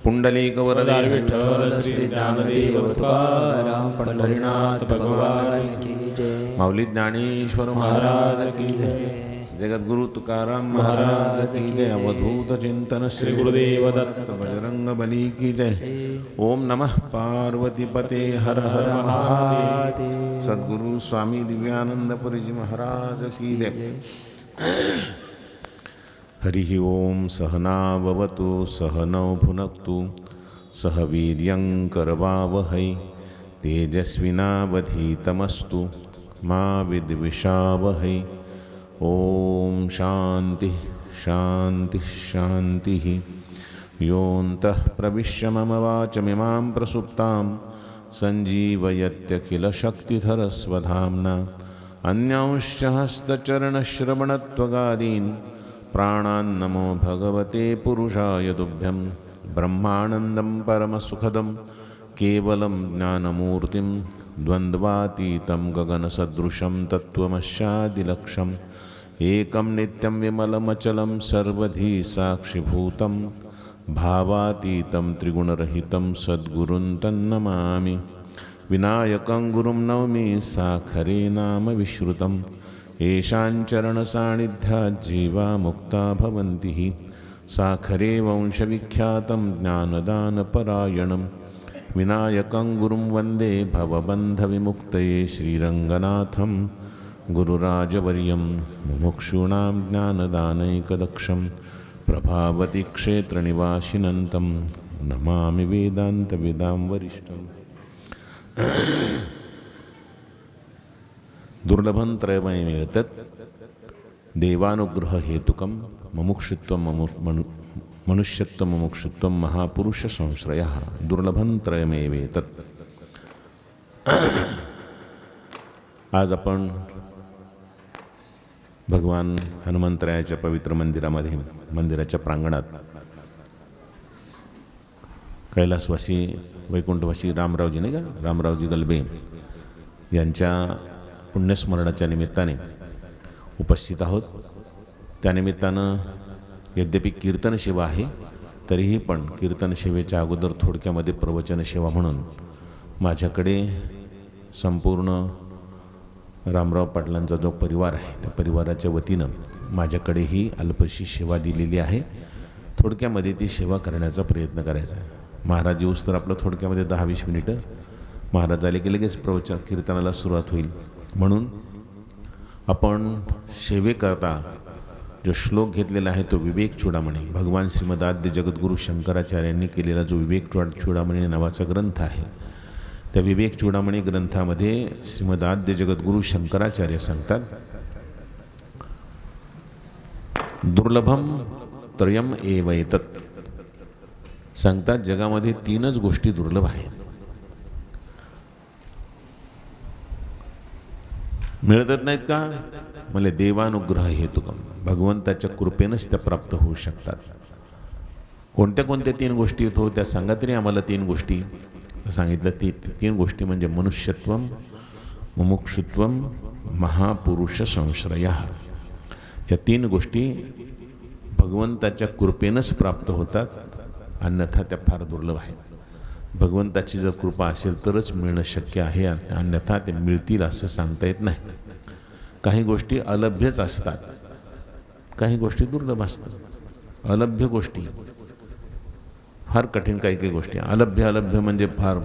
पुंडलिकवरदे विठ्ठल श्री ज्ञानदेव तुकाराम पंढरीनाथ भगवान की जय। माऊली ज्ञानेश्वर महाराज की जय। जगद्गुरु तुकाराम महाराज की जय। अवधूत चिंतन श्री गुरुदेव दत्त बजरंग बली की जय। ओम नमः पार्वती पते हर हर महादेव। सद्गुरु स्वामी दिव्यानंदपुरी जी महाराज की जय। हरि ओम सहनाववतु सहनौ भुनक्तु सह वीर्यं करवावहै तेजस्विनावधीतमस्तु मा विद्विषावहै। ओम शांति शांति शांति। योऽन्तः प्रविश्य मम वाचमिमां प्रसुप्तां सञ्जीवयत्यखिलशक्तिधरस्वधाम्ना अन्यांश्च हस्तचरणश्रवणत्वगादीन् प्राणान्नमो भगवते पुरुषाय तुभ्यं। ब्रह्मानन्दं परमसुखदं केवलं ज्ञानमूर्तिं द्वन्द्वातीतं गगनसदृशं तत्त्वमस्यादिलक्ष्यम् एकं नित्यं विमलमचलं सर्वधी साक्षिभूतं भावातीतं त्रिगुणरहितं सद्गुरुं तन्नमामि। विनायकं गुरुं नौमि साखरे नाम विश्रुतं येषाञ्चरणसान्निध्यात् जीवा मुक्ता भवन्ति। साखरे वंशविख्यातं ज्ञानदानपरायणं विनायकं गुरुं वन्दे भवबन्धविमुक्तये श्रीरङ्गनाथं गुरुराजवर्यं मुमुक्षूणां ज्ञानदानैकदक्षं प्रभावती क्षेत्रनिवासिनं नमामि वेदान्तवेदां वरिष्ठम्। दुर्लभं त्रयमयमेव तत् देवानुग्रहहेतुकं मुमुक्षुत्वं मनुष्यत्वं मुमुक्षुत्वं महापुरुष संश्रयः। दुर्लभं त्रयमेवेतत्। आज आपण भगवान हनुमंतरायाच्या पवित्र मंदिरामध्ये मंदिराच्या प्रांगणात कैलासवासी वैकुंठवासी रामरावजी नाही का, रामरावजी गलबे यांच्या पुण्यस्मरणाच्या निमित्ताने उपस्थित आहोत। त्यानिमित्तानं यद्यपि कीर्तन सेवा आहे तरीही पण कीर्तन सेवेच्या अगोदर थोडक्यामध्ये प्रवचन सेवा म्हणून माझ्याकडे संपूर्ण रामराव पाटलांचा जो परिवार आहे त्या परिवाराच्या वतीनं माझ्याकडे ही अल्पशी सेवा दिलेली आहे। थोडक्यामध्ये ती सेवा करण्याचा प्रयत्न करायचा आहे। महाराज येऊस तर आपलं थोडक्यामध्ये 10-20 मिनिटं, महाराज आले की लगेच प्रवचन कीर्तनाला सुरुवात होईल। म्हणून आपण सेवेकरता जो श्लोक घेतलेला आहे तो विवेक चूडामणी, भगवान श्रीमदाद्य जगद्गुरु शंकराचार्यांनी केलेला जो विवेक चूडामणी नावाचा ग्रंथ आहे, त्या विवेक चूडामणी ग्रंथामध्ये श्रीमदाद्य जगद्गुरु शंकराचार्य सांगतात, दुर्लभम त्रयम एवैतत्। सांगतात जगामध्ये 3च गोष्टी दुर्लभ आहेत, मिळतच नाहीत का? म्हणजे देवानुग्रह हेतुकम, भगवंताच्या कृपेनंच त्या प्राप्त होऊ शकतात। कोणत्या कोणत्या 3 गोष्टी हो त्या सांगा तरी आम्हाला। 3 गोष्टी सांगितलं। 3 गोष्टी म्हणजे मनुष्यत्वम मुमुक्षुत्वम महापुरुष संश्रयः। या 3 गोष्टी भगवंताच्या कृपेनंच प्राप्त होतात, अन्यथा त्या फार दुर्लभ आहेत। भगवंताची जर कृपा असेल तरच मिळणं शक्य आहे, अन्यथा ते मिळतील असं सांगता येत नाही। काही गोष्टी अलभ्यच असतात, काही गोष्टी दुर्लभ असतात। अलभ्य गोष्टी फार कठीण, काही गोष्टी अलभ्य म्हणजे फार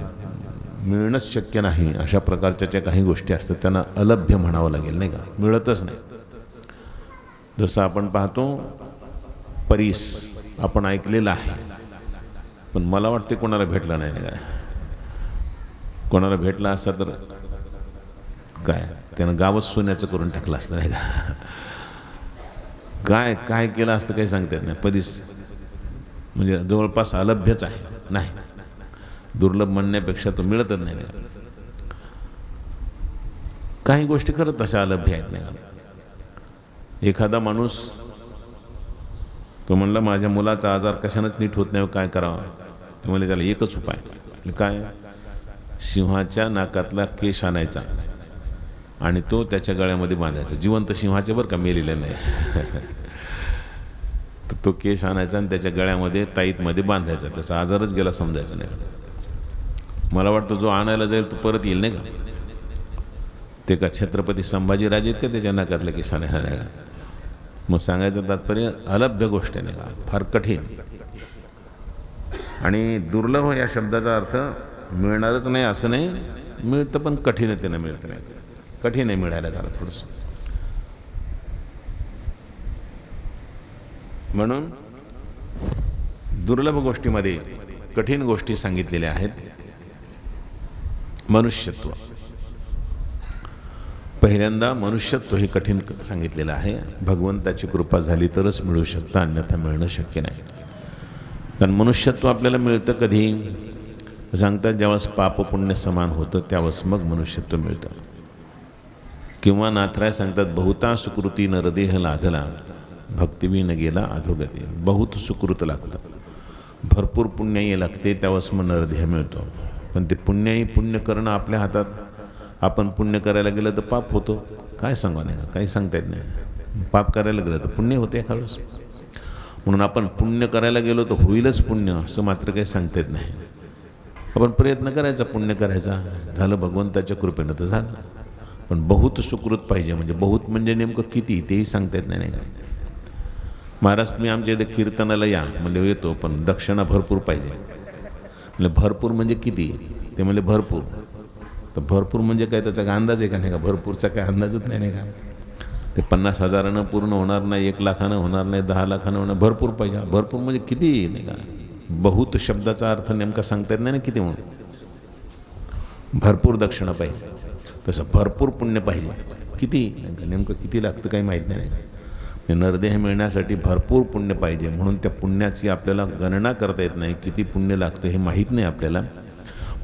मिळणंच शक्य नाही अशा प्रकारच्या ज्या काही गोष्टी असतात त्यांना अलभ्य म्हणावं लागेल, नाही का? मिळतच नाही। जसं आपण पाहतो परीस आपण ऐकलेलं आहे, पण मला वाटते कोणाला भेटला नाही काय। कोणाला भेटला असता तर काय त्यानं गावच सोन्याचं करून टाकलं असतं, नाही का? काय काय केलं असतं काही सांगता येत नाही। परीस म्हणजे जवळपास अलभ्यच आहे, नाही दुर्लभ म्हणण्यापेक्षा तो मिळतच नाही। काही गोष्टी खरंच तशा अलभ्य आहेत, नाही का? एखादा माणूस तो म्हणला माझ्या मुलाचा आजार कशानंच नीट होत नाही, काय करावं? तो म्हणले त्याला एकच उपाय, काय? सिंहाच्या नाकातला केश आणायचा आणि तो त्याच्या गळ्यामध्ये बांधायचा, जिवंत सिंहाचे बरं का, मेलेले नाही। तर तो केस आणायचा आणि त्याच्या गळ्यामध्ये ताईतमध्ये बांधायचा, त्याचा आजारच गेला समजायचं नाही. मला वाटतं जो आणायला जाईल तो परत येईल नाही का. ते का छत्रपती संभाजीराजे आहेत का त्याच्या नाकातल्या केसाने हाणायला. मग सांगायचं तात्पर्य अलभ्य गोष्ट आहे नाही का, फार कठीण. आणि दुर्लभ या शब्दाचा अर्थ मिळणारच नाही असं नाही, मिळतं पण कठीणतेनं मिळतं नाही. कठीण आहे मिळायला त्याला थोडंसं. म्हणून दुर्लभ गोष्टीमध्ये कठीण गोष्टी सांगितलेल्या आहेत. मनुष्यत्व पहिल्यांदा मनुष्यत्व हे कठीण सांगितलेलं आहे. भगवंताची कृपा झाली तरच मिळू शकतं, अन्यथा मिळणं शक्य नाही. कारण मनुष्यत्व आपल्याला मिळतं कधी सांगतात, ज्यावेळेस पाप पुण्य समान होतं त्यावेळेस मग मनुष्यत्व मिळतं. किंवा नाथराय सांगतात, बहुता सुकृती नरदेह लाधला, भक्तिवी न गेला अधोगती. बहुत सुकृत लागतं, भरपूर पुण्याई लागते, त्यावेळेस मग नरदेह मिळतो. पण ते पुण्याई पुण्य करणं आपल्या हातात. आपण पुण्य करायला गेलं तर पाप होतो, काय सांगा नाही, काही सांगता येत नाही. पाप करायला गेलं तर पुण्य होते एखाद वेळेस. म्हणून आपण पुण्य करायला गेलो तर होईलच पुण्य असं मात्र काही सांगता येत नाही. आपण प्रयत्न करायचा पुण्य करायचा, झालं भगवंताच्या कृपेनं तर झालं. पण बहुत सुकृत पाहिजे. म्हणजे बहुत म्हणजे नेमकं किती तेही सांगता येत नाही का. महाराज तुम्ही आमच्या इथे कीर्तनाला या म्हणजे येतो, पण दक्षिणा भरपूर पाहिजे. म्हणजे भरपूर म्हणजे किती, ते म्हणजे भरपूर. तर भरपूर म्हणजे काय, त्याचा काय अंदाज आहे का नाही का. भरपूरचा काय अंदाजच नाही का. ते 50,000 पूर्ण होणार नाही, 1 लाखानं होणार नाही, 10 लाखानं होणार. भरपूर पाहिजे. भरपूर म्हणजे किती नाही का. बहुत शब्दाचा अर्थ नेमका सांगता येत नाही ना किती म्हणून. भरपूर दक्षिणा पाहिजे, तसं भरपूर पुण्य पाहिजे. किती नेमकं किती लागतं काही माहीत नाही का. नरदेह मिळण्यासाठी भरपूर पुण्य पाहिजे. म्हणून त्या पुण्याची आपल्याला गणना करता येत नाही. किती पुण्य लागतं हे माहीत नाही आपल्याला.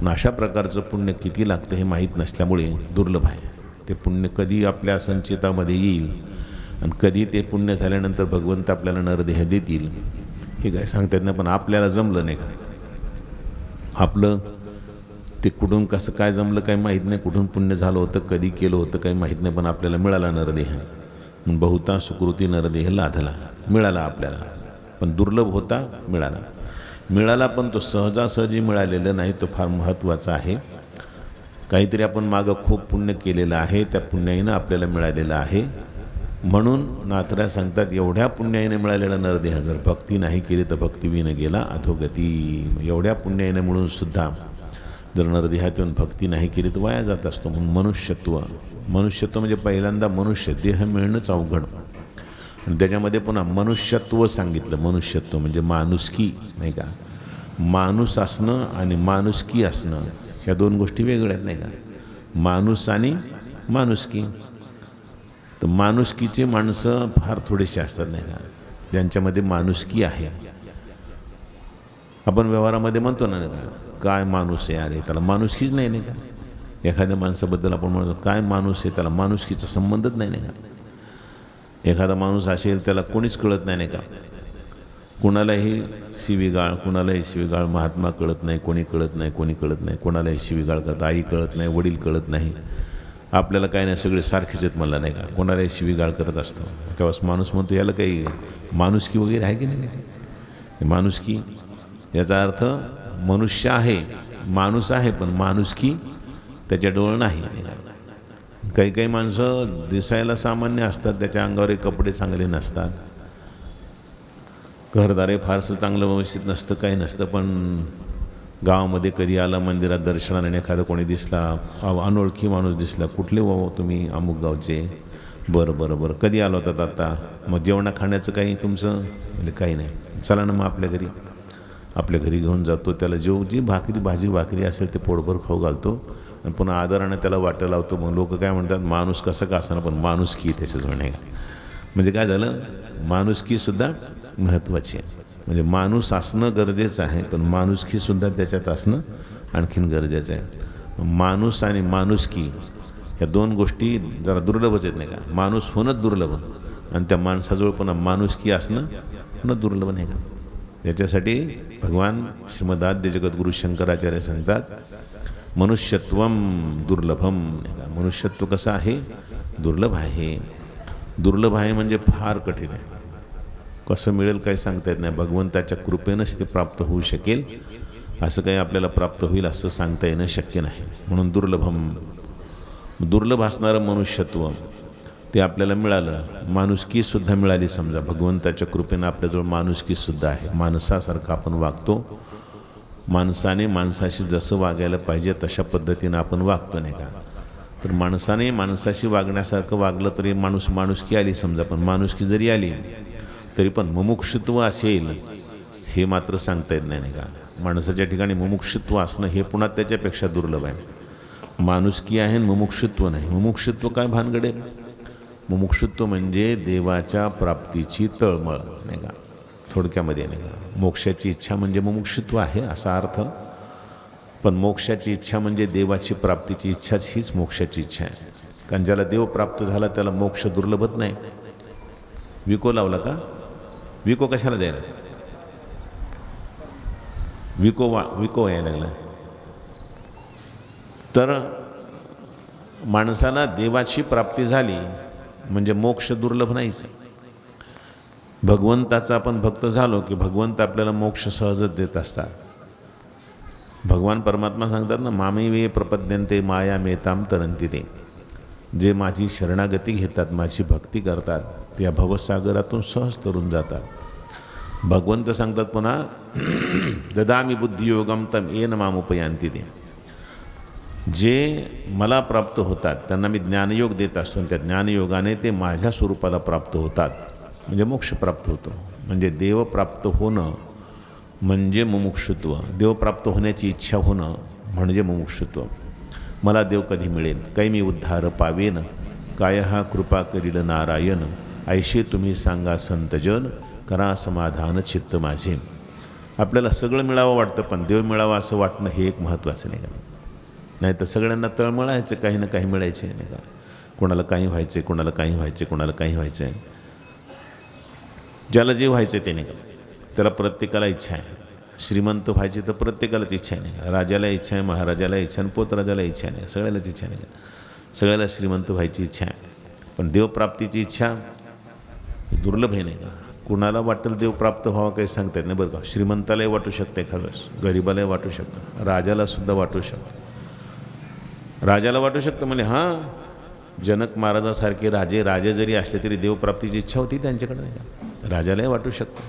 पण अशा प्रकारचं पुण्य किती लागतं हे माहीत नसल्यामुळे दुर्लभ आहे. ते पुण्य कधी आपल्या संचितामध्ये येईल आणि कधी ते पुण्य झाल्यानंतर भगवंत आपल्याला नरदेह देतील हे काय सांगता येत नाही. पण आपल्याला जमलं नाही का. आपलं ते कुठून कसं काय जमलं काही माहीत नाही, कुठून पुण्य झालं होतं, कधी केलं होतं काही माहीत नाही. पण आपल्याला मिळाला नरदेह. बहुता सुकृती नरदेह लाधला, मिळाला आपल्याला. पण दुर्लभ होता, मिळाला. मिळाला पण तो सहजासहजी मिळालेला नाही, तो फार महत्त्वाचा आहे. काहीतरी आपण मागं खूप पुण्य केलेलं आहे, त्या पुण्याईनं आपल्याला मिळालेलं आहे. म्हणून नाथराज सांगतात, एवढ्या पुण्याईने मिळालेला नरदेह जर भक्ती नाही केली तर भक्तिवीनं गेला अधोगती. एवढ्या पुण्याईने म्हणून सुद्धा जर नरदेहातून भक्ती नाही केली तर वाया जात असतो. म्हणून मनुष्यत्व म्हणजे पहिल्यांदा मनुष्य देह मिळणंच अवघड. आणि त्याच्यामध्ये पुन्हा मनुष्यत्व सांगितलं. मनुष्यत्व म्हणजे माणुसकी नाही का. माणूस असणं आणि माणुसकी असणं ह्या दोन गोष्टी वेगळ्या आहेत नाही का. माणूस आणि माणुसकी. तर माणुसकीचे माणसं फार थोडेसे असतात नाही का, ज्यांच्यामध्ये माणुसकी आहे. आपण व्यवहारामध्ये म्हणतो ना का, काय माणूस आहे, अरे त्याला माणुसकीच नाही का. एखाद्या माणसाबद्दल आपण म्हणतो काय माणूस आहे, त्याला माणुसकीचा संबंधच नाही का. एखादा माणूस असेल त्याला कोणीच कळत नाही का. कुणालाही शिवीगाळ, महात्मा कळत नाही, कोणी कळत नाही. कोणालाही शिवीगाळ करत, आई कळत नाही, वडील कळत नाही. आपल्याला काय नाही, सगळे सारखेच आहेत मला नाही का. कोणालाही शिवीगाळ करत असतो. तेव्हाच माणूस म्हणतो याला काही माणुसकी वगैरे आहे की नाही. माणुसकी याचा अर्थ मनुष्य आहे, माणूस आहे, पण माणुसकी त्याच्या डोळं नाही. काही माणसं दिसायला सामान्य असतात, त्याच्या अंगावर कपडे चांगले नसतात, घरदारे फारसं चांगलं व्यवस्थित नसतं, काही नसतं. पण गावामध्ये कधी आला मंदिरात दर्शनाने, एखादा कोणी दिसला, अनोळखी माणूस दिसला, कुठले तुम्ही अमुक गावचे, बरं कधी आला होतात आता, मग जेवणा खाण्याचं काही तुमचं म्हणजे काही नाही, चला ना मग आपल्या घरी घेऊन जातो. त्याला जी भाजी भाकरी असेल ते पोटभर खाऊ घालतो आणि पुन्हा आदराने त्याला वाटं लावतो. मग लोक काय म्हणतात, माणूस कसं का असणार, पण माणुसकी त्याच्याच म्हणे. म्हणजे काय झालं, माणुसकीसुद्धा महत्त्वाची आहे. म्हणजे माणूस असणं गरजेचं आहे, पण माणुसकीसुद्धा त्याच्यात असणं आणखीन गरजेचं आहे. माणूस आणि माणुसकी ह्या दोन गोष्टी जरा दुर्लभच आहेत नाही का. माणूस होणंच दुर्लभ आणि त्या माणसाजवळ पुन्हा माणुसकी असणं पुन्हा दुर्लभ नाही का. त्याच्यासाठी भगवान श्रीमदाद्य जगद्गुरु शंकराचार्य सांगतात, मनुष्यत्वम दुर्लभम. मनुष्यत्व कसं आहे, दुर्लभ आहे. दुर्लभ आहे म्हणजे फार कठीण आहे. कसं मिळेल काही सांगता येत नाही. भगवंताच्या कृपेनंच ते प्राप्त होऊ शकेल. असं काही आपल्याला प्राप्त होईल असं सांगता येणं शक्य नाही. म्हणून दुर्लभ असणारं मनुष्यत्व ते आपल्याला मिळालं. माणुसकीसुद्धा मिळाली. समजा भगवंताच्या कृपेनं आपल्याजवळ माणुसकीसुद्धा आहे. माणसासारखं आपण वागतो. माणसाने माणसाशी जसं वागायला पाहिजे तशा पद्धतीनं आपण वागतो, नाही का. तर माणसाने माणसाशी वागण्यासारखं वागलं तरी माणुसकी आली समजा. पण माणुसकी जरी आली तरी पण मुमुक्षुत्व असेल हे मात्र सांगता येत नाही, नाही का. माणसाच्या ठिकाणी मुमुक्षुत्व असणं हे पुन्हा त्याच्यापेक्षा दुर्लभ आहे. माणुसकी आहे आणि मुमुक्षुत्व नाही. मुमुक्षुत्व काय भानगडे? मुमुक्षुत्व म्हणजे देवाच्या प्राप्तीची तळमळ, नाही का, थोडक्यामध्ये, नाही का. मोक्षाची इच्छा म्हणजे मुमुक्षुत्व आहे असा अर्थ. पण मोक्षाची इच्छा म्हणजे देवाची प्राप्तीची इच्छाच हीच मोक्षाची इच्छा आहे. कारण ज्याला देव प्राप्त झाला त्याला मोक्ष दुर्लभत नाही. विको लावला का? विको कशाला द्यायला? विको यायला लागला. तर माणसाला देवाची प्राप्ती झाली म्हणजे मोक्ष दुर्लभ नाहीच. भगवंताचा आपण भक्त झालो की भगवंत आपल्याला मोक्ष सहजच देत असतात. भगवान परमात्मा सांगतात ना, मामे वे प्रपद्यंते माया मेताम तरंती ते. जे माझी शरणागती घेतात, माझी भक्ती करतात, ते या भवसागरातून सहज तरून जातात. भगवंत सांगतात पुन्हा, ददामी बुद्धियोगम तम येन मामुपयांती ते. जे मला प्राप्त होतात त्यांना मी ज्ञानयोग देत असतो. त्या ज्ञानयोगाने ते माझ्या स्वरूपाला प्राप्त होतात म्हणजे मोक्ष प्राप्त होतो. म्हणजे देव प्राप्त होणं म्हणजे मुमुक्षुत्व. देव प्राप्त होण्याची इच्छा होणं म्हणजे मुमुक्षुत्व. मला देव कधी मिळेल, काही मी उद्धार पावेन, काय हा कृपा करील नारायण, ऐशे तुम्ही सांगा संतजन, करा समाधान चित्त माझे. आपल्याला सगळं मिळावं वाटतं पण देव मिळावा असं वाटणं हे एक महत्त्वाचं, नाही का. नाही तर सगळ्यांना तळमळायचं, काही ना काही मिळायचे, नाही का. कोणाला काही व्हायचे, कोणाला काही व्हायचे, कोणाला काही व्हायचं आहे. ज्याला जे व्हायचं ते, नाही का, त्याला प्रत्येकाला इच्छा आहे. श्रीमंत व्हायची तर प्रत्येकालाच इच्छा आहे. राजाला इच्छा आहे, महाराजाला इच्छा आहे, पोतराजाला इच्छा नाही, सगळ्यालाच इच्छा नाही. सगळ्याला श्रीमंत व्हायची इच्छा आहे. पण देवप्राप्तीची इच्छा दुर्लभ आहे, नाही का. कुणाला वाटेल देव प्राप्त व्हावं काही सांगता येत नाही बरं का. श्रीमंतालाही वाटू शकते एखाद्यास, गरीबालाही वाटू शकतं, राजालासुद्धा वाटू शकतं. राजाला वाटू शकतं म्हणजे हां, जनक महाराजासारखे राजे जरी असले तरी देवप्राप्तीची इच्छा होती त्यांच्याकडे, नाही का. राजालाही वाटू शकतं,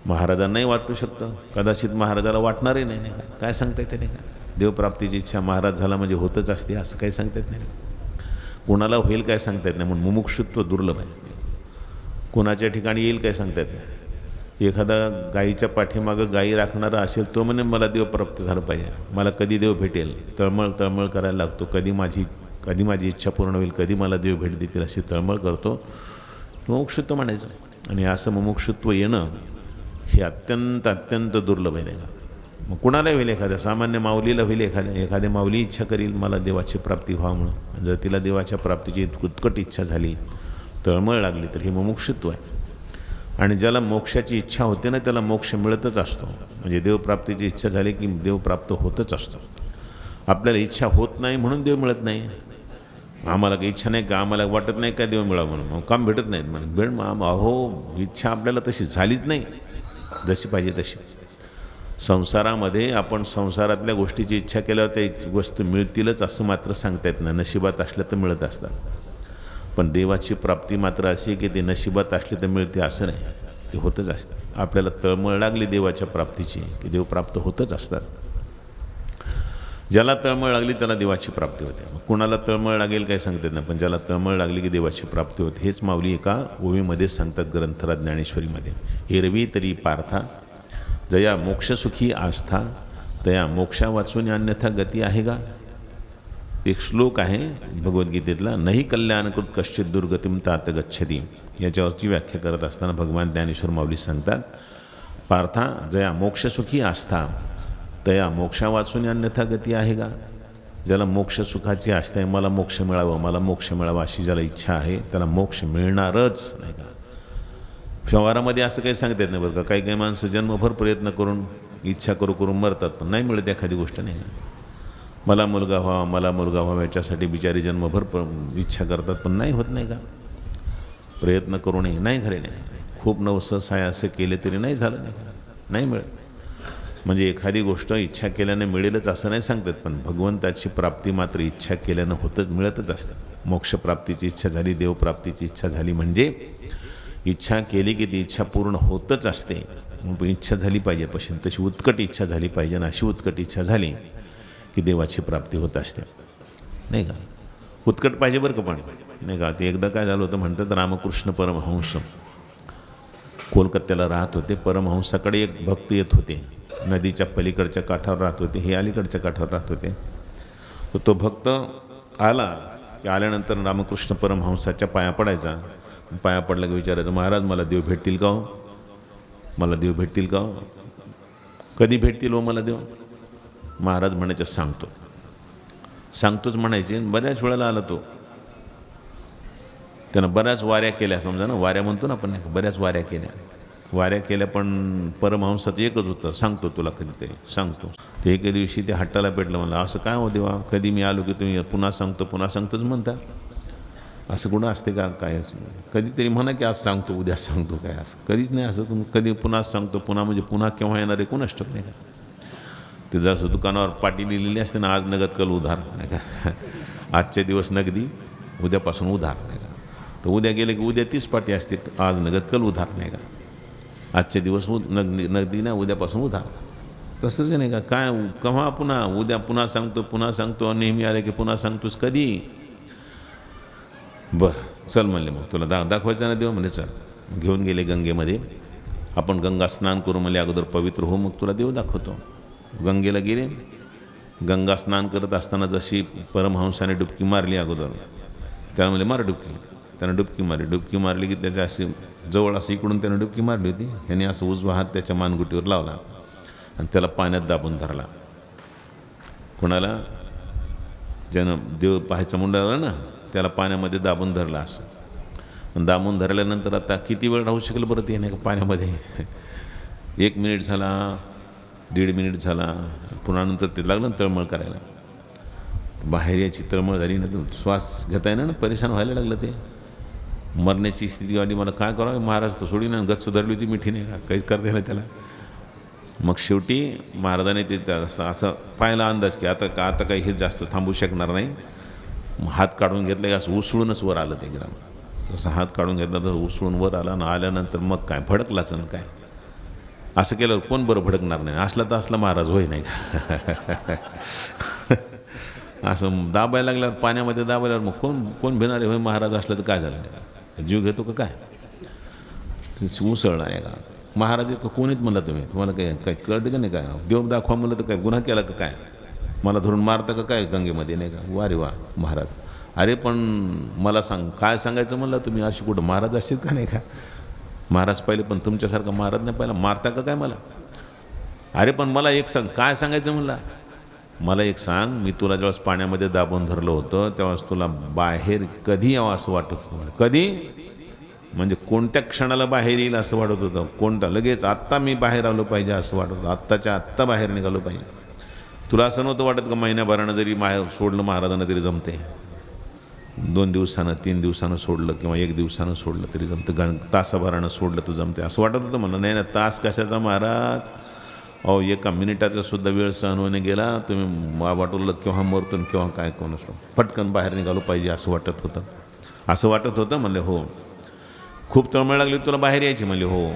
महाराजांनाही वाटू शकतं, कदाचित महाराजाला वाटणारही नाही, नाही का. काय सांगता येते, नाही का. देवप्राप्तीची इच्छा महाराज झाला म्हणजे होतच असते असं काही सांगता येत नाही. कोणाला होईल काय सांगता येत नाही. म्हणून मुमुक्षुत्व दुर्लभ आहे. कोणाच्या ठिकाणी येईल काय सांगता येत नाही. एखादा गाईच्या पाठीमागं गाई राखणारा असेल तो म्हणे मला देव प्राप्त झालं पाहिजे, मला कधी देव भेटेल, तळमळ करायला लागतो. कधी माझी इच्छा पूर्ण होईल, कधी मला देव भेट देतील अशी तळमळ करतो. मुमुक्षुत्व म्हणायचं. आणि असं मुमुक्षुत्व येणं हे अत्यंत दुर्लभ आहे, नाही का. मग कुणालाही होईल, एखाद्या सामान्य माऊलीला होईल, एखाद्या माऊली इच्छा करील मला देवाची प्राप्ती व्हावं म्हणून. जर तिला देवाच्या प्राप्तीची उत्कट इच्छा झाली, तळमळ लागली तर हे मुमुक्षुत्व आहे. आणि ज्याला मोक्षाची इच्छा होते ना त्याला मोक्ष मिळतच असतो. म्हणजे देवप्राप्तीची इच्छा झाली की देव प्राप्त होतच असतो. आपल्याला इच्छा होत नाही म्हणून देव मिळत नाही. आम्हाला काही इच्छा नाही का, आम्हाला वाटत नाही का देव मिळावं म्हणून, मग काम भेटत नाहीत म्हणून. अहो, इच्छा आपल्याला तशी झालीच नाही जशी पाहिजे तशी. संसारामध्ये आपण संसारातल्या गोष्टीची इच्छा केल्यावर त्या वस्तू मिळतीलच असं मात्र सांगता येत नाही. नशिबात असल्या तर मिळत असतात. पण देवाची प्राप्ती मात्र अशी की ते नशिबात असली तर मिळते असं नाही, ते होतच असतं. आपल्याला तळमळ लागली देवाच्या प्राप्तीची की देव प्राप्त होतच असतात. ज्याला तळमळ लागली त्याला देवाची प्राप्ती होते. कुणाला तळमळ लागेल काय सांगता येत नाही, पण ज्याला तळमळ लागली की देवाची प्राप्ती होते. हेच माऊली एका ओवीमध्ये सांगतात ग्रंथराज ज्ञानेश्वरीमध्ये. एरवी तरी पार्था जया मोक्षसुखी आस्था, तया मोक्षा वाचून अन्यथा गती आहे का. एक श्लोक आहे भगवद्गीतेतला, नाही कल्याणकृत कश्चित दुर्गतीम तात गच्छती. याच्यावरची व्याख्या करत असताना भगवान ज्ञानेश्वर माऊली सांगतात, पार्था जया मोक्षसुखी आस्था, तया मोक्षा वाचून अन्यथा गती आहे का. ज्याला मोक्षसुखाची आस्था आहे, मला मोक्ष मिळावा अशी ज्याला इच्छा आहे त्याला मोक्ष मिळणारच, नाही का. व्यवहारामध्ये असं काही सांगता येत नाही बरं का. काही माणसं जन्मभर प्रयत्न करून इच्छा करून मरतात पण नाही मिळत एखादी गोष्ट, नाही का. मला मुलगा व्हावा याच्यासाठी बिचारी जन्मभर इच्छा करतात पण नाही होत, नाही का. प्रयत्न करूनही नाही झाले, नाही. खूप नवसं आहे असं केले तरी नाही झालं, नाही का? नाही मिळत. म्हणजे एखादी गोष्ट इच्छा केल्याने मिळेलच असं नाही सांगतात, पण भगवंताची प्राप्ती मात्र इच्छा केल्यानं होतच, मिळतच असते. मोक्षप्राप्तीची इच्छा झाली, देवप्राप्तीची इच्छा झाली म्हणजे इच्छा केली की ती इच्छा पूर्ण होतच असते. मग इच्छा झाली पाहिजे, पण तशी उत्कट इच्छा झाली पाहिजे, आणि अशी उत्कट इच्छा झाली की देवाची प्राप्ती होत असते, नाही का? उत्कट पाहिजे बरं का, पण नाही का? ते एकदा काय झालं होतं म्हणतात, रामकृष्ण परमहंस कोलकात्याला राहत होते. परमहंसाकडे एक भक्त येत होते, नदीच्या पलीकडच्या काठावर राहत होते, हे अलीकडच्या काठावर राहत होते. तर तो भक्त आला की आल्यानंतर रामकृष्ण परमहंसाच्या पाया पडायचा. पाया पडला की विचारायचं, महाराज मला देव भेटतील का हो? मला देव भेटतील का हो? कधी भेटतील हो मला देव? महाराज म्हणायचं, सांगतोच म्हणायचे. बऱ्याच वेळेला आला तो. त्यानं बऱ्याच वाऱ्या केल्या, समजा ना, वाऱ्या म्हणतो ना आपण, बऱ्याच वाऱ्या केल्या, पण परमहंसाचं एकच होतं, सांगतो तुला कधीतरी, सांगतो. ते एके दिवशी ते हट्टाला पेटलं. म्हणलं, असं काय हो देवा, कधी मी आलो की तुम्ही पुन्हा सांगतोच म्हणता? असं कुठं असते का काय? कधीतरी म्हणा की आज सांगतो, उद्या सांगतो, काय असं कधीच नाही. असं तुम्ही कधी पुन्हा सांगतो, पुन्हा म्हणजे पुन्हा केव्हा येणार आहे कोणाच ठाऊक, नाही का? ते जसं दुकानावर पाटी लिहिलेली असते ना, आज नगद कल उधार, नाही का? आजचे दिवस नगदी, उद्यापासून उधार, नाही का? तर उद्या गेले की उद्या 30 पाटी असते, आज नगद कल उधार, नाही का? आजचे दिवस नगदी ना, उद्यापासून उधार. तसंच नाही का? काय केव्हा पुन्हा, उद्या पुन्हा सांगतो, नेहमी आले की पुन्हा सांगतोस कधी? बरं चल म्हणले, मग तुला दाखवायचं ना देव? म्हणजे चल. घेऊन गेले गंगेमध्ये. आपण गंगा स्नान करू म्हणले, अगोदर पवित्र हो, मग तुला देव दाखवतो. गंगेला गेले. गंगा स्नान करत असताना जशी परमहंसाने डुबकी मारली अगोदर, त्याला म्हणले मार डुबकी. त्यानं डुबकी मारली की त्याच्या अशी जवळ असं इकडून त्यानं डुबकी मारली होती. ह्याने असं उजवा हात त्याच्या मानगुटीवर लावला आणि त्याला पाण्यात दाबून धरला. कोणाला? ज्यानं देव पाहायचा मुंडाला ना, त्याला पाण्यामध्ये दाबून धरला. असं दाबून धरल्यानंतर आता किती वेळ राहू शकेल बरं ते, नाही का, पाण्यामध्ये? 1 मिनिट झाला, 1.5 मिनिट झाला, पुन्हा नंतर ते लागलं ना तळमळ करायला. बाहेर याची तळमळ झाली ना, श्वास घेता येणार ना, परेशान व्हायला लागलं. ते मरण्याची स्थिती वाली. मला काय करावं, महाराज तर सोडी ना, गच्च धरली होती मिठी, नाही का, काहीच करता येणार त्याला. मग शेवटी महाराजाने ते असं पाहिला अंदाज की आता काही हे जास्त थांबू शकणार नाही. हात काढून घेतलं की असं उसळूनच वर आलं ते ग्राम. जसं हात काढून घेतला तर उसळून वर आला, आणि आल्यानंतर मग काय भडकलाच ना. काय असं केलं कोण बरं भडकणार नाही? असला तर असला महाराज होय, नाही का? असं दाबायला लागल्यावर, पाण्यामध्ये दाबायल्यावर मग कोण भिणारे होय? महाराज असलं तर काय झालं? जीव घेतो का काय? उसळणार आहे का? महाराज येतो कोणीच म्हणला तुम्ही? तुम्हाला काय कळतं का नाही? काय देव दाखवा म्हणलं तर काय गुन्हा केला का काय? मला धरून मारता का काय गंगेमध्ये, नाही का? वा रे वा महाराज. अरे पण मला सांग, काय सांगायचं म्हणलं तुम्ही? अशी कुठं महाराज असतील का, नाही का? महाराज पाहिले, पण तुमच्यासारखा महाराज नाही पाहिला. मारता का काय मला? अरे पण मला एक सांग, काय सांगायचं म्हणला? मला एक सांग, मी तुला ज्यावेळेस पाण्यामध्ये दाबून धरलं होतं त्यावेळेस तुला बाहेर कधी यावं असं वाटत होतं? कधी म्हणजे कोणत्या क्षणाला बाहेर येईल असं वाटत होतं? कोणता? लगेच आत्ता मी बाहेर आलो पाहिजे असं वाटत होतं, आत्ताच्या आत्ता बाहेर निघालो पाहिजे. तुला असं नव्हतं वाटत का महिन्याभरानं जरी सोडलं महाराजांना तरी जमते? 2 दिवसानं 3 दिवसानं सोडलं किंवा 1 दिवसानं सोडलं तरी जमतं, तासाभरानं सोडलं तर जमते असं वाटत होतं मला. नाही ना, तास कशाचा महाराज? अहो 1 मिनिटाचा सुद्धा वेळ सहन होणे गेला. तुम्ही वाटवलं केव्हा मरतो आणि केव्हा काय कोण असतो, पटकन बाहेर निघालो पाहिजे असं वाटत होतं. म्हणले हो. खूप तळमळ लागली तुला बाहेर यायची? म्हणले हो.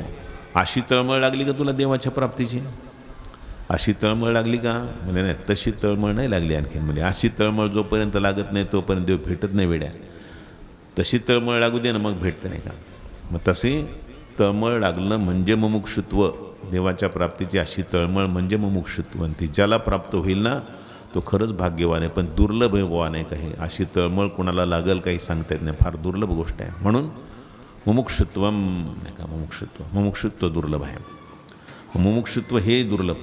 अशी तळमळ लागली का तुला देवाच्या प्राप्तीची? अशी तळमळ लागली का? म्हणजे नाही, तशी तळमळ नाही लागली आणखीन. म्हणजे अशी तळमळ जोपर्यंत लागत नाही तोपर्यंत देव भेटत नाही वेड्या. तशी तळमळ लागू दे ना, मग भेटतं, नाही का? मग तशी तळमळ लागलं म्हणजे मुमुक्षुत्व. देवाच्या प्राप्तीची अशी तळमळ म्हणजे मुमुक्षुत्व. आणि ती ज्याला प्राप्त होईल ना तो खरंच भाग्यवान आहे, पण दुर्लभ आहे काही. अशी तळमळ कोणाला लागल काही सांगता येत नाही, फार दुर्लभ गोष्ट आहे. म्हणून मुमुक्षुत्वम, नाही का, मुमुक्षुत्व दुर्लभ आहे. मुमुक्षुत्व हे दुर्लभ.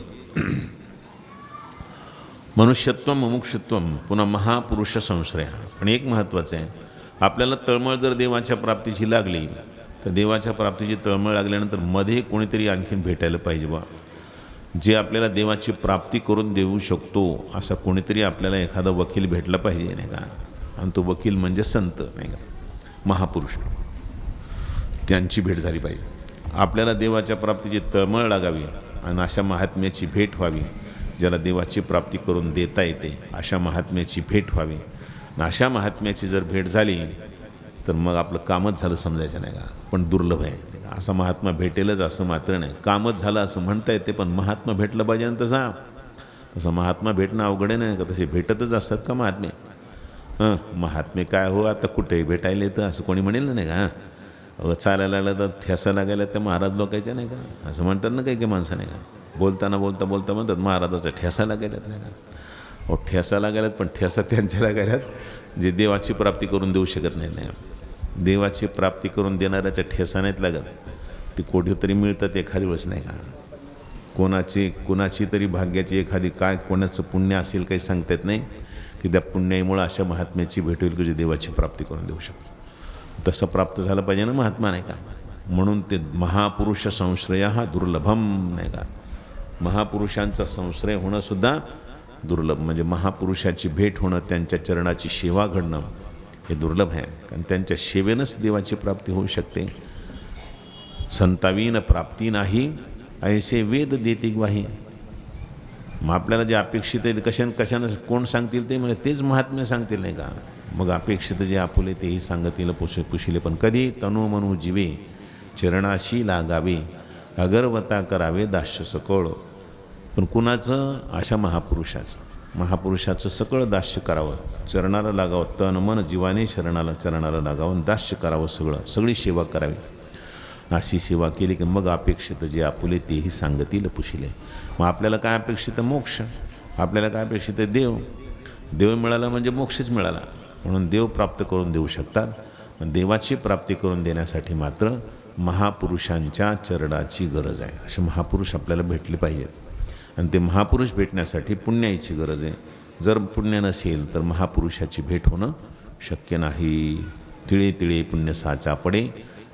मनुष्यत्व मुमुक्षुत्व पुन्हा महापुरुष संश्रय. पण एक महत्त्वाचं आहे, आपल्याला तळमळ जर देवाच्या प्राप्तीची लागली तर देवाच्या प्राप्तीची तळमळ लागल्यानंतर मध्ये कोणीतरी आणखीन भेटायला पाहिजे बा, जे आपल्याला देवाची प्राप्ती करून देऊ शकतो. असा कोणीतरी आपल्याला एखादा वकील भेटला पाहिजे, नाही का? आणि तो वकील म्हणजे संत, नाही का, महापुरुष. त्यांची भेट झाली पाहिजे. आपल्याला देवाच्या प्राप्तीची तळमळ लागावी आणि अशा महात्म्याची भेट व्हावी, ज्याला देवाची प्राप्ती करून देता येते अशा महात्म्याची भेट व्हावी. आणि अशा महात्म्याची जर भेट झाली तर मग आपलं कामच झालं समजायचं नाही का. पण दुर्लभ आहे असा महात्मा भेटेलच असं मात्र नाही. कामच झालं असं म्हणता येते, पण महात्मा भेटलं पाहिजे ना तसं महात्मा भेटणं अवघड नाही का. तसे भेटतच असतात का महात्मे. महात्मे काय हो, आता कुठेही भेटायला येतं असं कोणी म्हणेल नाही का. चालायला लागलं तर ठेसा लागायला त्या महाराज लोकांच्या नाही का असं म्हणतात ना काही माणसं नाही का. बोलता म्हणतात महाराजाचा ठेसा लागायलात नाही का. अहो ठेसा लागायलात, पण ठेसा त्यांच्या लागायलात जे देवाची प्राप्ती करून देऊ शकत नाही. देवाची प्राप्ती करून देणाऱ्याच्या ठेसा नाहीत लागत. ती कोठे तरी मिळतात एखादी वेळेस नाही का. कोणाची तरी भाग्याची एखादी काय कोणाचं पुण्य असेल काही सांगता येत नाही की त्या पुण्याईमुळं अशा महात्म्याची भेट होईल की जे देवाची प्राप्ती करून देऊ शकतो. तसं प्राप्त झालं पाहिजे ना महात्मा नाही का. म्हणून ते महापुरुष संश्रय हा दुर्लभम नाही का. महापुरुषांचा संश्रय होणंसुद्धा दुर्लभ, म्हणजे महापुरुषाची भेट होणं, त्यांच्या चरणाची सेवा घडणं हे दुर्लभ आहे. कारण त्यांच्या सेवेनंच देवाची प्राप्ती होऊ शकते. संतावीन प्राप्ती नाही ऐसे वेद देती ग्वाही. मग आपल्याला जे अपेक्षित आहे कशानं कोण सांगतील ते म्हणजे तेच महात्म्य सांगतील नाही का. मग अपेक्षित जे आपुले तेही सांगतील पुशिले. पण कधी तनु मनु जीवे चरणाशी लागावे अगरवता करावे दास्य सकळ. पण कुणाचं अशा महापुरुषाचं सकळ दास्य करावं, चरणाला लागावं, तन मन जीवाने चरणाला लागावं, दास्य करावं, सगळी सेवा करावी. अशी सेवा केली की मग अपेक्षित जे आपुले तेही सांगतील पुशिले. मग आपल्याला काय अपेक्षित मोक्ष, आपल्याला काय अपेक्षित आहे देव मिळाला म्हणजे मोक्षच मिळाला. म्हणून देव प्राप्त करून देऊ शकतात. देवाची प्राप्ती करून देण्यासाठी मात्र महापुरुषांच्या चरणाची गरज आहे. असे महापुरुष आपल्याला भेटले पाहिजेत. आणि ते महापुरुष भेटण्यासाठी पुण्याची गरज आहे. जर पुण्य नसेल तर महापुरुषाची भेट होणं शक्य नाही. तिळे तिळे पुण्य साचा पडे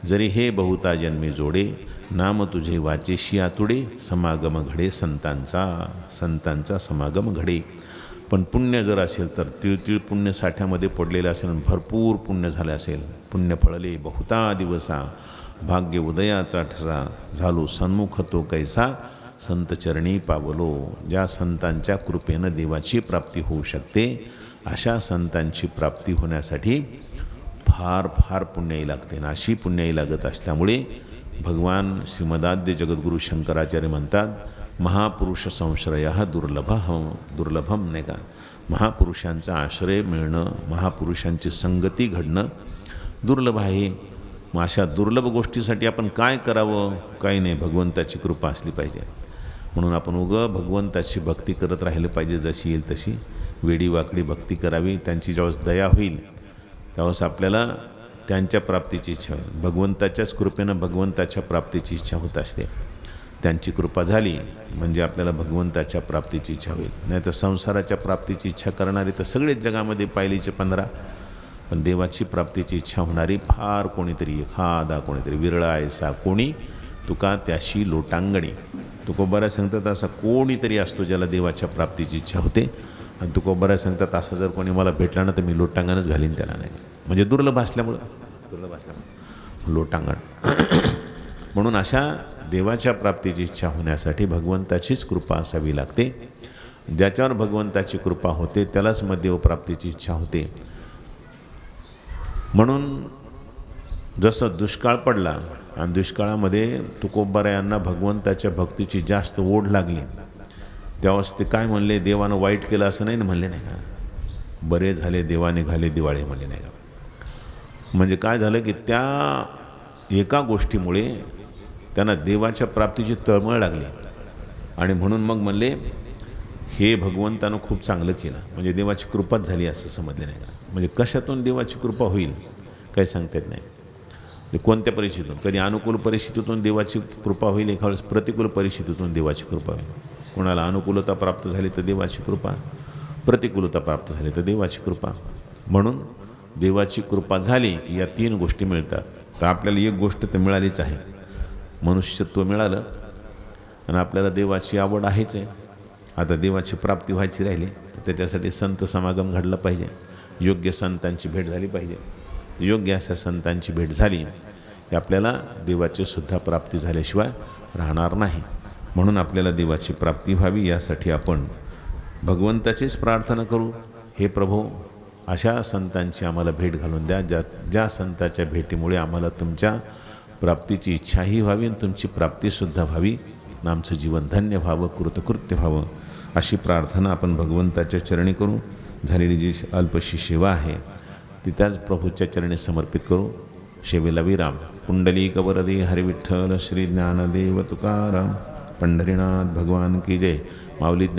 जरी हे बहुता जन्मी जोडे, नाम तुझे वाचेशी आतुडे, समागम घडे संतांचा समागम घडे. पण पुण्य जर असेल तर तिळतिळ पुण्य साठ्यामध्ये पडलेलं असेल, भरपूर पुण्य झाले असेल, पुण्य फळले बहुता दिवसा, भाग्य उदयाचा ठसा, झालो सन्मुख तो कैसा, संत चरणी पावलो. ज्या संतांच्या कृपेनं देवाची प्राप्ती होऊ शकते अशा संतांची प्राप्ती होण्यासाठी फार फार पुण्याई लागते. ना अशी पुण्याई लागत असल्यामुळे भगवान श्रीमदाद्य जगद्गुरू शंकराचार्य म्हणतात महापुरुष संश्रय हा दुर्लभम नाही का. महापुरुषांचा आश्रय मिळणं, महापुरुषांची संगती घडणं दुर्लभ आहे. मग अशा दुर्लभ गोष्टीसाठी आपण काय करावं, काही नाही, भगवंताची कृपा असली पाहिजे. म्हणून आपण भगवंताची भक्ती करत राहिलं पाहिजे. जशी येईल तशी वेडीवाकडी भक्ती करावी. त्यांची ज्यावेळेस दया होईल त्यावेळेस आपल्याला त्यांच्या प्राप्तीची इच्छा होईल. भगवंताच्याच कृपेनं भगवंताच्या प्राप्तीची इच्छा होत असते. त्यांची कृपा झाली म्हणजे आपल्याला भगवंताच्या प्राप्तीची इच्छा होईल. नाही तर संसाराच्या प्राप्तीची इच्छा करणारी तर सगळेच जगामध्ये पाहिलीचे 15, पण देवाची प्राप्तीची इच्छा होणारी फार कोणीतरी एखादा कोणीतरी विरळा ऐसा कोणी तुका त्याशी लोटांगणी. तुकोबारा सांगतात असा कोणीतरी असतो ज्याला देवाच्या प्राप्तीची इच्छा होते. आणि तुकोबारा सांगतात असं जर कोणी मला भेटला ना तर मी लोटांगणच घालीन त्याला. नाही म्हणजे दुर्लभ असल्यामुळं लोटांगण. म्हणून अशा देवाच्या प्राप्तीची इच्छा होण्यासाठी भगवंताचीच कृपा असावी लागते. ज्याच्यावर भगवंताची कृपा होते त्यालाच मग देवप्राप्तीची इच्छा होते. म्हणून जसं दुष्काळ पडला आणि दुष्काळामध्ये तुकोबारा यांना भगवंताच्या भक्तीची जास्त ओढ लागली, त्यावेळेस ते काय म्हणले, देवानं वाईट केलं असं नाही म्हणले नाही का. बरे झाले देवाने घाले दिवाळे म्हणले नाही का. म्हणजे काय झालं की त्या एका गोष्टीमुळे त्यांना देवाच्या प्राप्तीची तळमळ लागली आणि म्हणून मग म्हणले हे भगवंतानं खूप चांगलं केलं, म्हणजे देवाची कृपाच झाली असं समजले नाही का. म्हणजे कशातून देवाची कृपा होईल काही सांगता येत नाही. कोणत्या परिस्थितीतून, कधी अनुकूल परिस्थितीतून देवाची कृपा होईल, एखाद्या वेळेस प्रतिकूल परिस्थितीतून देवाची कृपा होईल. कोणाला अनुकूलता प्राप्त झाली तर देवाची कृपा, प्रतिकूलता प्राप्त झाली तर देवाची कृपा. म्हणून देवाची कृपा झाली की या 3 गोष्टी मिळतात. तर आपल्याला एक गोष्ट तर मिळालीच आहे, मनुष्यत्व मिळालं आणि आपल्याला देवाची आवड आहेच आहे. आता देवाची प्राप्ती व्हायची राहिली तर त्याच्यासाठी संत समागम घडला पाहिजे, योग्य संतांची भेट झाली पाहिजे. योग्य अशा संतांची भेट झाली की आपल्याला देवाची सुद्धा प्राप्ती झाल्याशिवाय राहणार नाही. म्हणून आपल्याला देवाची प्राप्ती व्हावी यासाठी आपण भगवंताचीच प्रार्थना करू. हे प्रभू, अशा संतांची आम्हाला भेट घालून द्या, ज्या संतांच्या भेटीमुळे आम्हाला तुमच्या प्राप्तीची इच्छाही व्हावी आणि तुमची प्राप्तीसुद्धा व्हावी आणि आमचं जीवन धन्य व्हावं, कृतकृत्य व्हावं, अशी प्रार्थना आपण भगवंताच्या चरणी करू. झालेली जी अल्पशी सेवा आहे ती त्याच प्रभूच्या चरणी समर्पित करू. सेवेला विराम. पुंडलिक वरदे हरी विठ्ठल श्री ज्ञानदेव तुकाराम. पंढरीनाथ भगवान की जय. माऊली ज्ञान